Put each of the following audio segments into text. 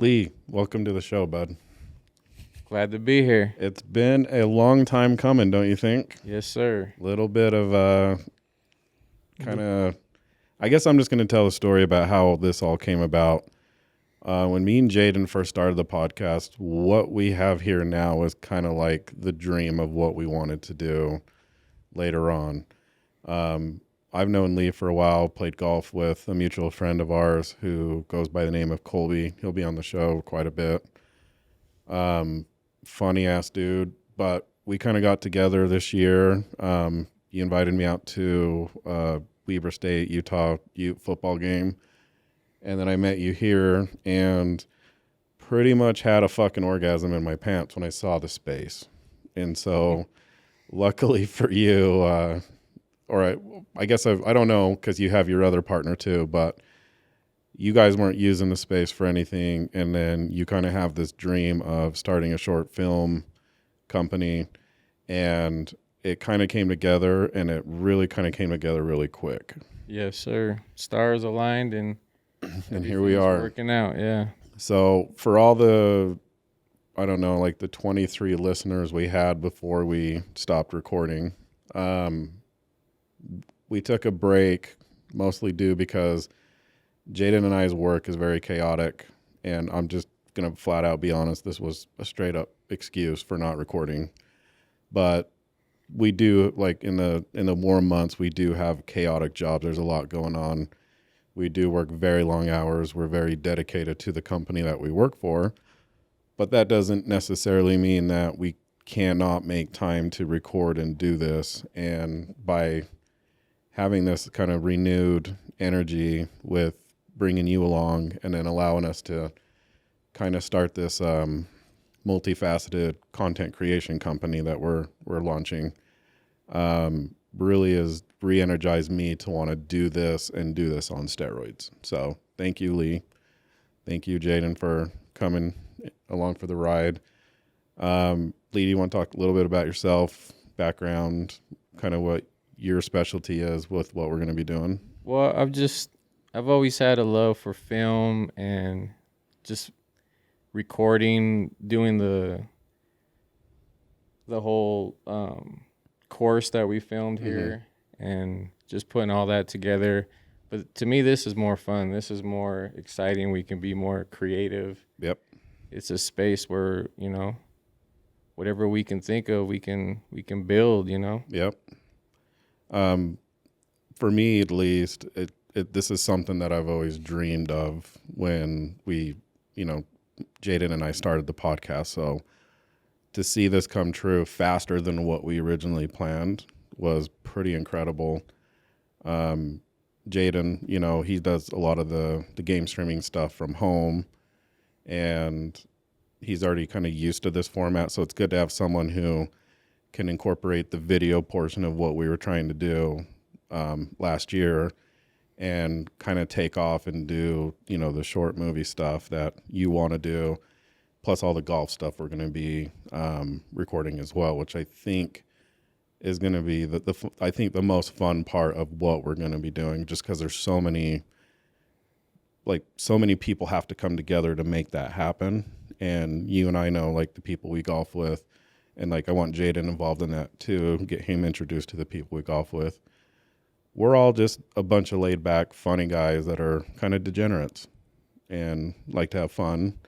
Lee, welcome to the show, bud. Glad to be here. It's been a long time coming, don't you think? Yes, sir. Little bit of I guess I'm just going to tell a story about how this all came about. When me and Jaden first started the podcast, what we have here now is kind of like the dream of what we wanted to do later on. I've known Lee for a while, played golf with a mutual friend of ours who goes by the name of Colby. He'll be on the show quite a bit. Funny ass dude, but we kind of got together this year. You invited me out to Weber State, Utah Ute football game. And then I met you here and pretty much had a fucking orgasm in my pants when I saw the space. And so luckily for you, I guess I don't know because you have your other partner too, but you guys weren't using the space for anything. And then you kind of have this dream of starting a short film company, and it kind of came together, and it really kind of came together really quick. Yes, sir. Stars aligned and here we are working out. Yeah. So for all the, I don't know, like the 23 listeners we had before we stopped recording, we took a break mostly due because Jaden and I's work is very chaotic, and I'm just going to flat out be honest, this was a straight up excuse for not recording. But we do, like in the warm months, we do have chaotic jobs. There's a lot going on. We do work very long hours. We're very dedicated to the company that we work for. But that doesn't necessarily mean that we cannot make time to record and do this. And by having this kind of renewed energy with bringing you along and then allowing us to kind of start this multifaceted content creation company that we're launching, really has re-energized me to want to do this and do this on steroids. So thank you, Lee. Thank you, Jaden, for coming along for the ride. Lee, do you want to talk a little bit about yourself, background, kind of what your specialty is with what we're going to be doing? Well, I've always had a love for film and just recording, doing the whole course that we filmed here, and just putting all that together. But to me, this is more fun. This is more exciting. We can be more creative. Yep. It's a space where, whatever we can think of, we can build, Yep. For me, at least, this is something that I've always dreamed of when we, Jaden and I started the podcast. So to see this come true faster than what we originally planned was pretty incredible. Jaden, he does a lot of the game streaming stuff from home, and he's already kind of used to this format. So it's good to have someone who can incorporate the video portion of what we were trying to do last year and kind of take off and do, the short movie stuff that you want to do, plus all the golf stuff we're going to be recording as well, which I think is going to be the most fun part of what we're going to be doing, just because there's so many people have to come together to make that happen. And you and I know, like, the people we golf with, and like I want Jaden involved in that too, get him introduced to the people we golf with. We're all just a bunch of laid back, funny guys that are kind of degenerates and like to have fun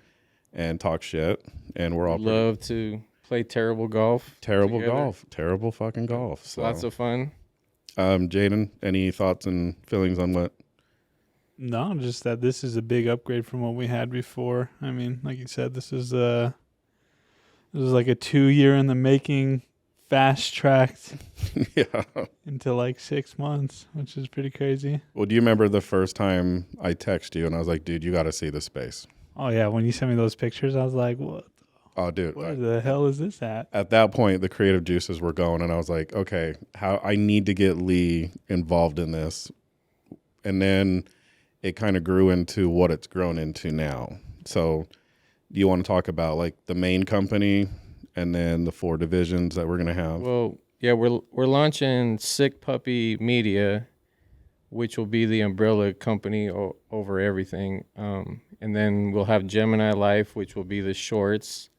and talk shit. And we're all love to play terrible golf. Terrible fucking golf. So lots of fun. Jaden, any thoughts and feelings on what? No, just that this is a big upgrade from what we had before. I mean, like you said, this is like a 2-year in the making, fast-tracked into like 6 months, which is pretty crazy. Well, do you remember the first time I texted you and I was like, dude, you got to see the space? Oh, yeah. When you sent me those pictures, I was like, what? Oh, dude. Where the hell is this at? At that point, the creative juices were going, and I was like, okay, I need to get Lee involved in this. And then it kind of grew into what it's grown into now. So do you want to talk about like the main company and then the 4 divisions that we're going to have? Well, yeah, we're launching Sick Puppy Media, which will be the umbrella company over everything. And then we'll have Gemini Life, which will be the shorts,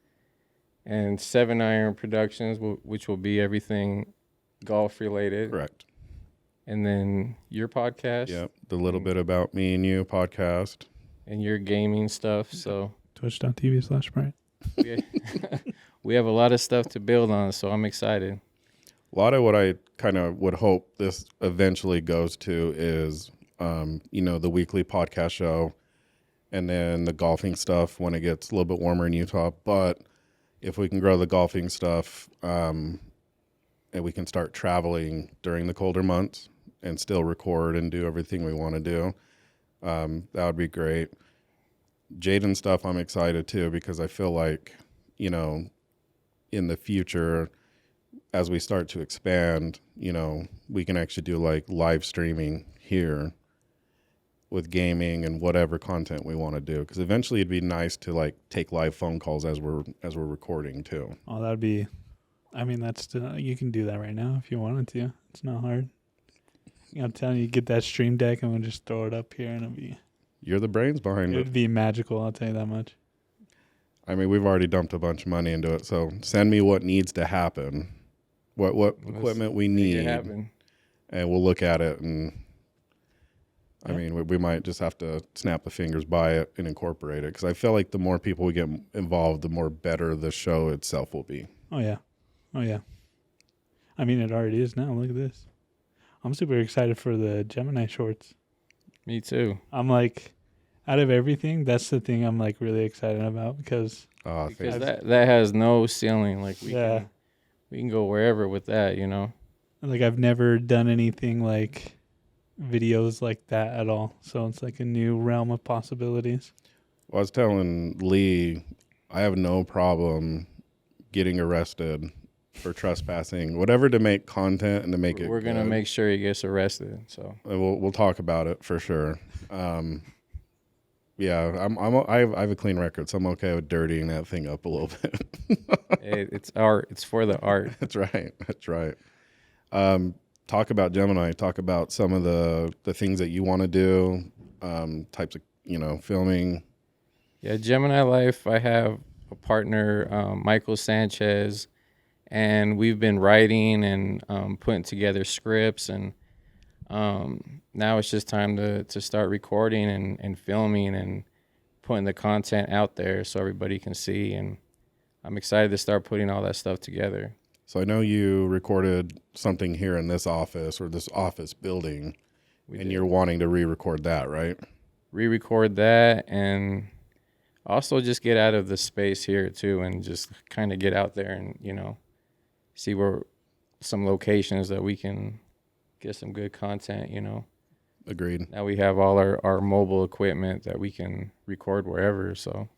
and 7 Iron Productions, which will be everything golf related. Correct. And then your podcast. Yep. The Little Bit About Me and You podcast. And your gaming stuff. So Twitch.tv/Brian. we have a lot of stuff to build on, so I'm excited. A lot of what I kind of would hope this eventually goes to is, the weekly podcast show and then the golfing stuff when it gets a little bit warmer in Utah. But if we can grow the golfing stuff and we can start traveling during the colder months and still record and do everything we want to do, that would be great. Jaden stuff, I'm excited too, because I feel like, in the future, as we start to expand, we can actually do like live streaming here with gaming and whatever content we want to do. Because eventually it'd be nice to like take live phone calls as we're recording too. Oh, that'd be. I mean, that's still, you can do that right now if you wanted to. It's not hard. I'm telling you, get that stream deck and we'll just throw it up here and You're the brains behind it. It'd be magical. I'll tell you that much. I mean, we've already dumped a bunch of money into it, so send me what needs to happen, what equipment we need, and we'll look at it. And I mean, we might just have to snap the fingers, buy it, and incorporate it. Because I feel like the more people we get involved, the more better the show itself will be. Oh yeah. I mean, it already is now. Look at this. I'm super excited for the Gemini shorts. Me too. I'm like, out of everything, that's the thing I'm like really excited about because that has no ceiling. Like we can go wherever with that, Like I've never done anything like videos like that at all. So it's like a new realm of possibilities. Well, I was telling Lee, I have no problem getting arrested for trespassing, whatever, to make content and to make it. We're gonna make sure he gets arrested. So we'll talk about it for sure. Yeah, I have a clean record, so I'm okay with dirtying that thing up a little bit. It's art. It's for the art. That's right. Talk about Gemini. Talk about some of the things that you want to do, types of filming. Yeah, Gemini Life. I have a partner, Michael Sanchez, and we've been writing and putting together scripts, and now it's just time to start recording and filming and putting the content out there so everybody can see. And I'm excited to start putting all that stuff together. So I know you recorded something here in this office or this office building, you're wanting to re-record that, right? Re-record that and also just get out of the space here too and just kind of get out there and, see where some locations that we can get some good content, Agreed. Now we have all our mobile equipment that we can record wherever, so.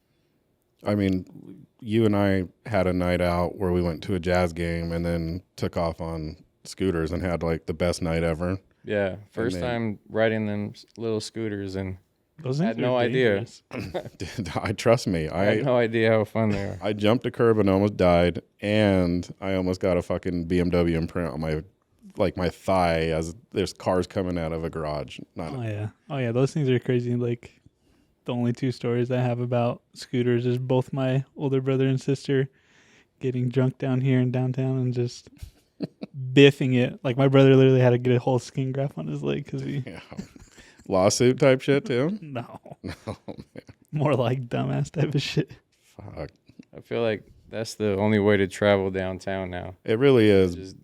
I mean, you and I had a night out where we went to a jazz game and then took off on scooters and had like the best night ever. Yeah, first time riding them little scooters and those had no idea. Trust me. I had no idea how fun they are. I jumped a curb and almost died, and I almost got a fucking BMW imprint on my thigh as there's cars coming out of a garage. Oh yeah, those things are crazy. Like the only two stories I have about scooters is both my older brother and sister getting drunk down here in downtown and just biffing it. Like my brother literally had to get a whole skin graft on his leg because he lawsuit type shit too. No, man. More like dumbass type of shit. Fuck. I feel like that's the only way to travel downtown now. It really is.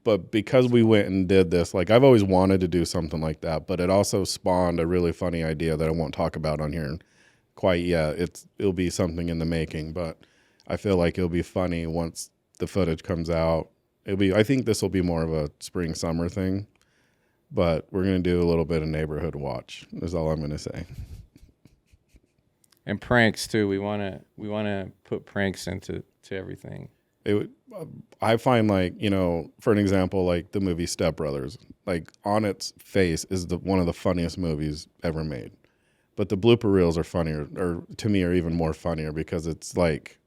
But because we went and did this, like I've always wanted to do something like that, but it also spawned a really funny idea that I won't talk about on here quite yet. It'll be something in the making, but I feel like it'll be funny once the footage comes out. I think this will be more of a spring summer thing, but we're going to do a little bit of neighborhood watch is all I'm going to say. And pranks too. We want to put pranks into everything. I find for an example, like the movie Step Brothers, like on its face is one of the funniest movies ever made. But the blooper reels are funnier, or to me are even more funnier because it's like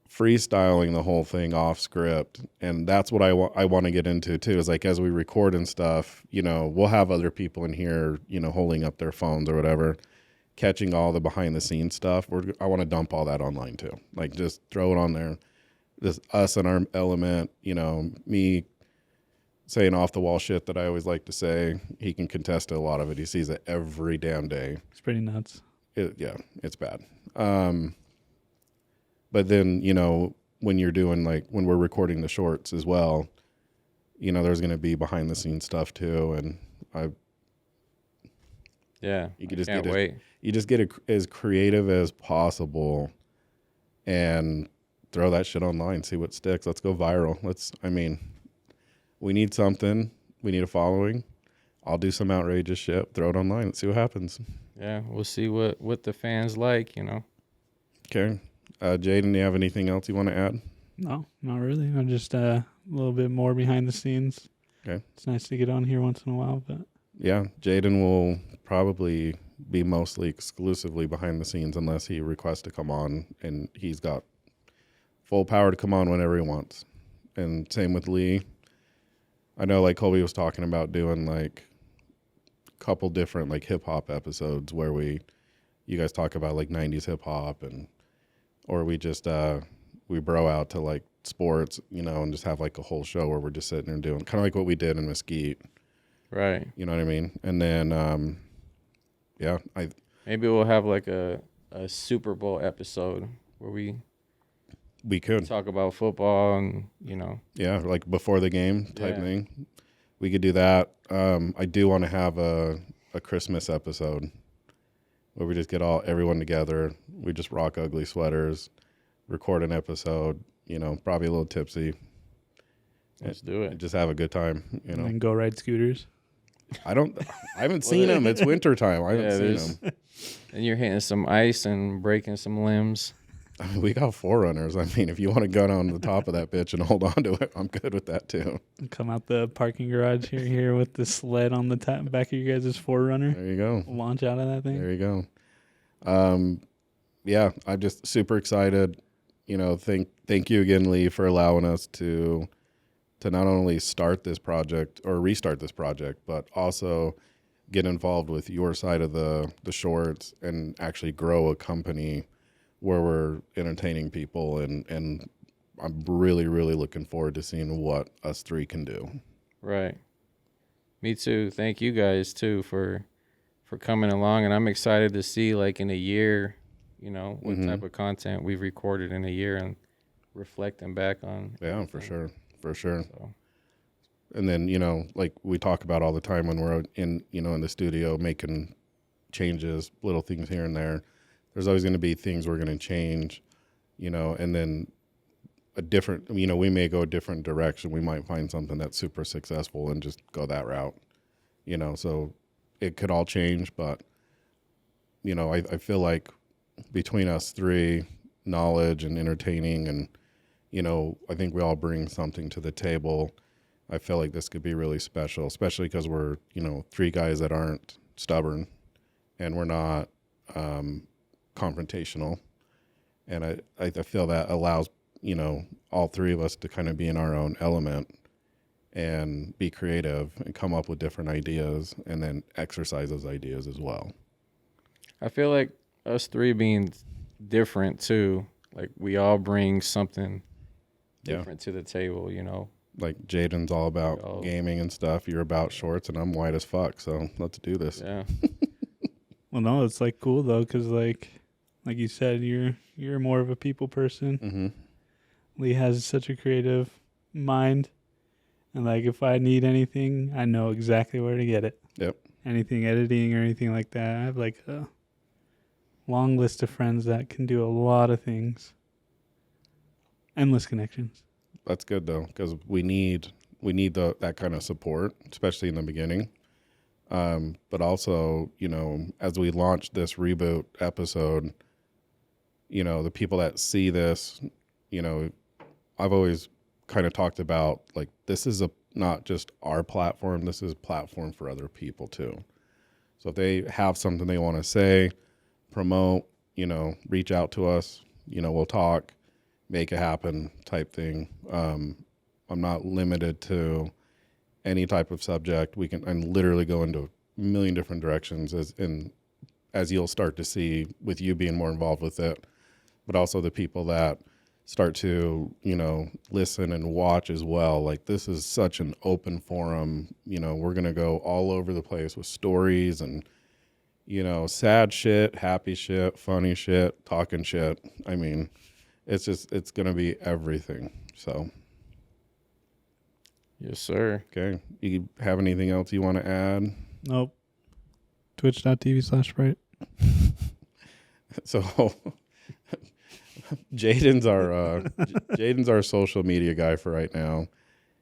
freestyling the whole thing off script, and that's what I want to get into too. Is like as we record and stuff, we'll have other people in here, holding up their phones or whatever, catching all the behind the scenes stuff. I want to dump all that online too. Like just throw it on there. Just us and our element, me saying off the wall shit that I always like to say. He can contest to a lot of it. He sees it every damn day. It's pretty nuts. It's bad. But then, when you're doing when we're recording the shorts as well, there's going to be behind the scenes stuff too. And you could just can't wait. You just get as creative as possible and throw that shit online, see what sticks. Let's go viral. We need something. We need a following. I'll do some outrageous shit, throw it online. Let's see what happens. Yeah, we'll see what the fans like, Okay. Jaden, do you have anything else you want to add? No, not really. I'm just a little bit more behind the scenes. Okay. It's nice to get on here once in a while, but yeah, Jaden will probably be mostly exclusively behind the scenes unless he requests to come on, and he's got full power to come on whenever he wants. And same with Lee. I know Colby was talking about doing a couple different hip hop episodes where you guys talk about 90s hip hop or we just we bro out to sports, and just have a whole show where we're just sitting and doing kind of what we did in Mesquite. Right. You know what I mean? And then maybe we'll have a Super Bowl episode where we could talk about football and yeah, before the game type thing. We could do that. I do want to have a Christmas episode where we just get everyone together. We just rock ugly sweaters, record an episode, probably a little tipsy. Let's do it. And just have a good time, And then go ride scooters. I haven't seen them. It's winter time. I haven't seen them. And you're hitting some ice and breaking some limbs. We got forerunners. If you want to go down to the top of that bitch and hold on to it, I'm good with that too. Come out the parking garage here with the sled on the back of you guys' Forerunner. There you go. Launch out of that thing. There you go. Yeah, I'm just super excited. Thank you again, Lee, for allowing us to not only start this project or restart this project, but also get involved with your side of the shorts and actually grow a company where we're entertaining people, and I'm really, really looking forward to seeing what us three can do. Right. Me too. Thank you guys too for coming along, and I'm excited to see in a year, what type of content we've recorded in a year and reflecting back on. Yeah, for sure. So. And then, we talk about all the time when we're in the studio making changes, little things here and there. There's always going to be things we're going to change, and then a different, we may go a different direction. We might find something that's super successful and just go that route, so it could all change. But, I feel like between us three, knowledge and entertaining and, I think we all bring something to the table. I feel like this could be really special, especially because we're, three guys that aren't stubborn and we're not confrontational. And I feel that allows, all three of us to kind of be in our own element and be creative and come up with different ideas and then exercise those ideas as well. I feel like us three being different too, we all bring something different to the table, Like Jaden's all about gaming and stuff. You're about shorts, and I'm white as fuck. So let's do this. Yeah. Well, no, it's cool though, because like you said, you're more of a people person. Mm-hmm. Lee has such a creative mind, and if I need anything, I know exactly where to get it. Yep. Anything editing or anything like that, I have a long list of friends that can do a lot of things. Endless connections. That's good though, because we need that kind of support, especially in the beginning. But also, as we launch this reboot episode, the people that see this, I've always kind of talked about this is not just our platform. This is a platform for other people too. So if they have something they want to say, promote, reach out to us, we'll talk. make it happen type thing. I'm not limited to any type of subject. We can and literally go into a million different directions as you'll start to see with you being more involved with it, but also the people that start to, listen and watch as well. Like, this is such an open forum. We're going to go all over the place with stories and, sad shit, happy shit, funny shit, talking shit. I mean, it's going to be everything. So, Yes, sir. okay. You have anything else you want to add? Nope. Twitch.tv/Sprite. So Jaden's our social media guy for right now.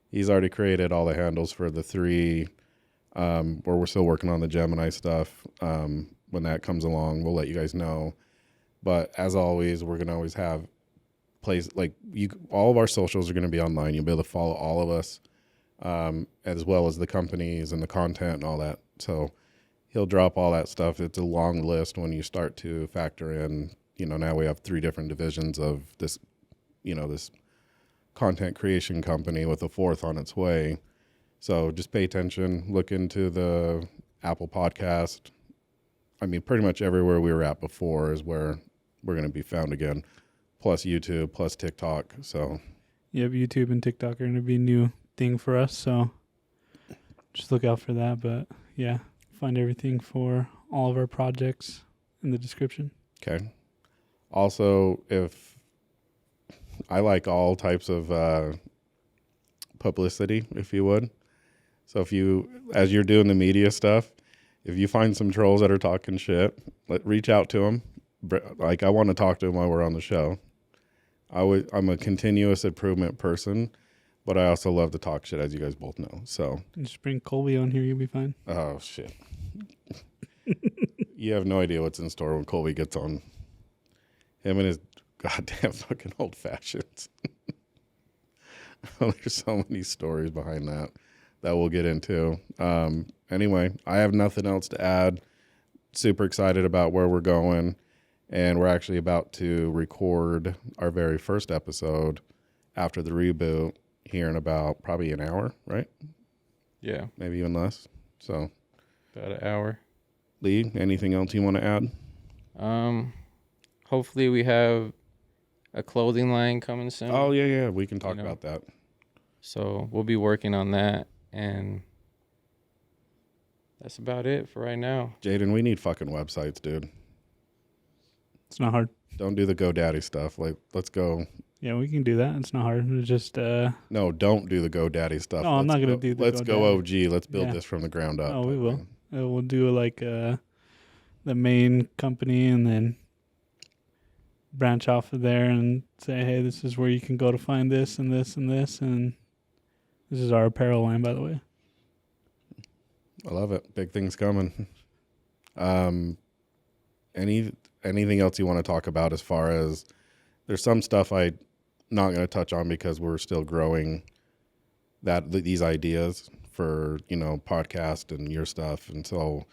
He's already created all the handles for the 3. Where we're still working on the Gemini stuff. When that comes along, we'll let you guys know. But as always, we're gonna always have all of our socials are gonna be online. You'll be able to follow all of us, as well as the companies and the content and all that. So he'll drop all that stuff. It's a long list when you start to factor in, now we have 3 different divisions of this, this content creation company with a 4th on its way. So just pay attention, look into the Apple Podcast. I mean, pretty much everywhere we were at before is where we're going to be found again, plus YouTube, plus TikTok. So Yep, YouTube and TikTok are going to be a new thing for us, so just look out for that. But yeah, find everything for all of our projects in the description. Okay. Also, if I like all types of publicity, if you would. So as you're doing the media stuff, if you find some trolls that are talking shit, reach out to them. Like, I want to talk to them while we're on the show. I'm a continuous improvement person, but I also love to talk shit, as you guys both know. So Just bring Colby on here, you'll be fine. oh shit. You have no idea what's in store when Colby gets on. Him and his goddamn fucking old fashions. There's so many stories behind that we'll get into. Anyway, I have nothing else to add. Super excited about where we're going. And we're actually about to record our very first episode after the reboot here in about probably an hour, right? Yeah, Maybe even less. So, about an hour. Lee, anything else you want to add? Hopefully we have a clothing line coming soon. Oh, yeah. We can talk about that. So we'll be working on that, and that's about it for right now. Jaden, we need fucking websites, dude. It's not hard. Don't do the GoDaddy stuff. Like, let's go. Yeah, we can do that. It's not hard. It's just No, don't do the GoDaddy stuff. No, I'm not gonna do the Let's go GoDaddy. OG. Let's build Yeah. this from the ground up. Oh, we will. We'll do like the main company and then branch off of there and say, hey, this is where you can go to find this and this and this. And this is our apparel line, by the way. I love it. Big things coming. Anything else you want to talk about as far as there's some stuff I'm not going to touch on because we're still growing these ideas for, podcast and your stuff. And so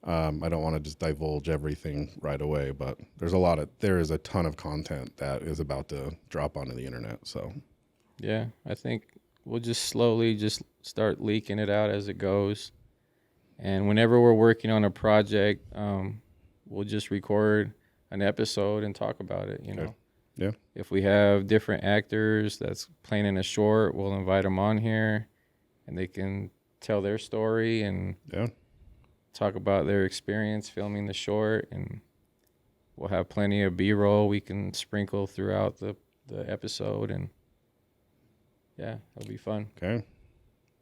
I don't want to just divulge everything right away, but there is a ton of content that is about to drop onto the internet. So Yeah, I think we'll just slowly just start leaking it out as it goes. And whenever we're working on a project, we'll just record an episode and talk about it, Okay. Yeah. If we have different actors that's playing in a short, we'll invite them on here and they can tell their story and talk about their experience filming the short. And we'll have plenty of B-roll we can sprinkle throughout the episode. And yeah, it'll be fun. Okay.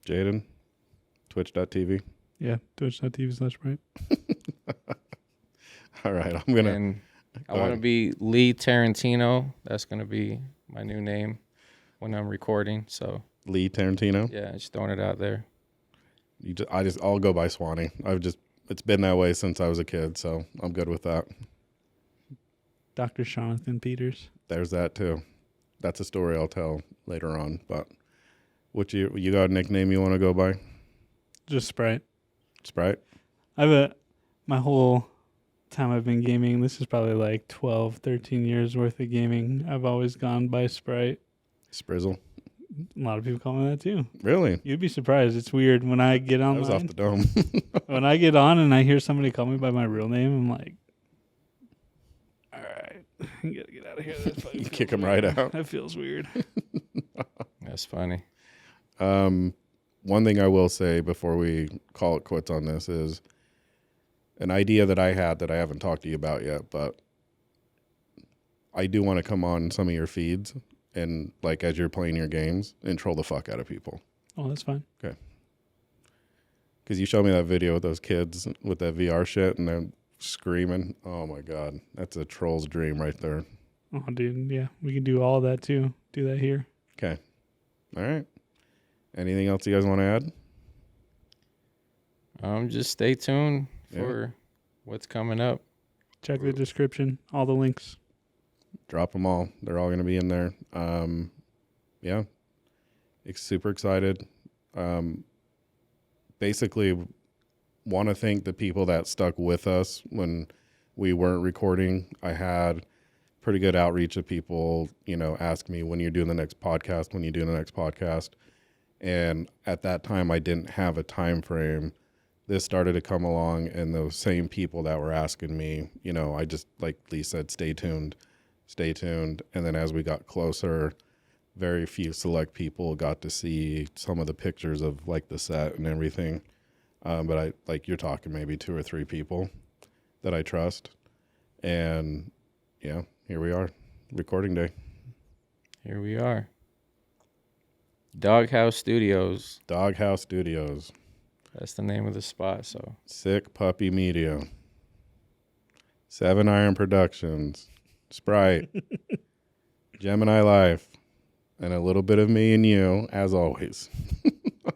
Jaden, twitch.tv. Yeah, twitch.tv/Sprite. All right. I'm going to. And I want to be Lee Tarantino. That's going to be my new name when I'm recording. So Lee Tarantino. yeah, just throwing it out there. I'll go by Swanee. It's been that way since I was a kid, so I'm good with that. Dr. Jonathan Peters. There's that too. That's a story I'll tell later on. But you got a nickname you want to go by? Just Sprite. Sprite. I have my whole time I've been gaming, this is probably like 12, 13 years worth of gaming. I've always gone by Sprite. Sprizzle. A lot of people call me that too. Really? You'd be surprised. It's weird when I get That was off online. the dome. When I get on and I hear somebody call me by my real name, I'm like, all right, you gotta get out of here. That fucking You feels kick 'em weird. right out. That feels weird. That's funny. One thing I will say before we call it quits on this is an idea that I had that I haven't talked to you about yet, but I do want to come on some of your feeds and, like, as you're playing your games and troll the fuck out of people. Oh, that's fine. Because you showed me that video with those kids with that VR shit and they're screaming. Oh my God. That's a troll's dream right there. Oh, dude, yeah, we can do all that too. Do that here. Okay. All right. Anything else you guys want to add? Just stay tuned Yeah. for what's coming up. Check the description. All the links. Drop them all. They're all going to be in there. Yeah. Super excited. Basically, want to thank the people that stuck with us when we weren't recording. I had pretty good outreach of people, ask me when you're doing the next podcast, And at that time, I didn't have a time frame. This started to come along, and those same people that were asking me, I just, like Lee said, stay tuned. And then as we got closer, very few select people got to see some of the pictures of, like, the set and everything. But you're talking maybe 2 or 3 people that I trust. And yeah, here we are, recording day. Here we are. Doghouse Studios. Doghouse Studios. That's the name of the spot. So Sick Puppy Media. 7 Iron Productions. Sprite. Gemini Life. And a little bit of me and you, as always.